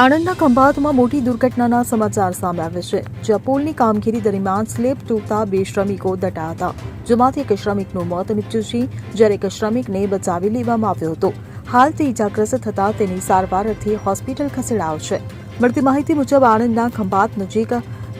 આણંદના ખંભાતમાં મોટી દુર્ઘટનાના સમાચાર સામે આવે છે, જ્યાં પુલની કામગીરી દરમિયાન સ્લેબ તૂટતા 2 શ્રમિકો દટાયા હતા, જેમાંથી એક શ્રમિકનું મોત નીપજ્યું છે, જ્યારે એક શ્રમિકને બચાવી લેવામાં આવ્યો હતો. હાલ તે ઇજાગ્રસ્ત થતા તેની સારવાર અર્થે હોસ્પિટલ ખસેડાયો છે. મળતી માહિતી મુજબ આણંદના ખંભાત નજીક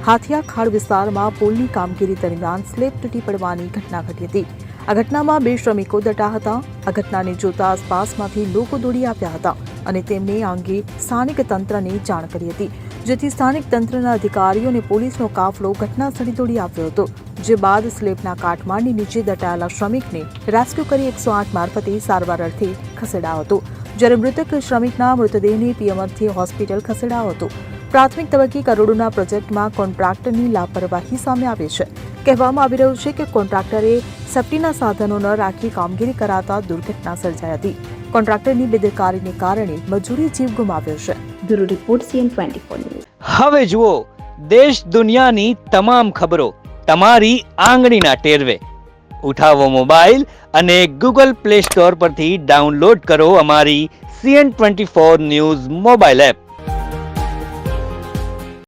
હાથિયા ખાડ વિસ્તારમાં પુલની કામગીરી દરમિયાન સ્લેબ તૂટી પડવાની ઘટના ઘટી હતી. આ ઘટનામાં 2 શ્રમિકો દટાયા હતા. આ ઘટનાને જોતા આસપાસમાંથી લોકો દોડી આવ્યા હતા અને તેમણે આ અંગે સ્થાનિક તંત્રને જાણ કરી હતી, જેથી સ્થાનિક તંત્રના અધિકારીઓ અને પોલીસનો કાફલો ઘટનાસ્થળે દોડી આવ્યો હતો. જે બાદ સ્લેબના કાટમાળની નીચે દટાયેલા શ્રમિકને રેસ્ક્યુ કરી 108 મારફતે સારવાર અર્થે ખસેડાયો હતો, જ્યારે મૃતક શ્રમિકના મૃતદેહને પીએમથી હોસ્પિટલ ખસેડાયો હતો. પ્રાથમિક તબક્કે કરોડોના પ્રોજેક્ટમાં કોન્ટ્રાક્ટરની લાપરવાહી સામે આવી છે. કહેવામાં આવી રહ્યું છે કે કોન્ટ્રાક્ટરે સેફ્ટીના સાધનો ન રાખી કામગીરી કરાતા દુર્ઘટના સર્જાઈ હતી. કોન્ટ્રાક્ટરની બેદરકારીને કારણે મજૂરી જીવ ગુમાવ્યો છે. Bureau report CN24 news. હવે જુઓ દેશ દુનિયાની તમામ ખબરો તમારી આંગળીના ટેરવે. ઉઠાવો મોબાઈલ અને Google Play Store પરથી ડાઉનલોડ કરો અમારી CN24 ન્યૂઝ મોબાઈલ એપ.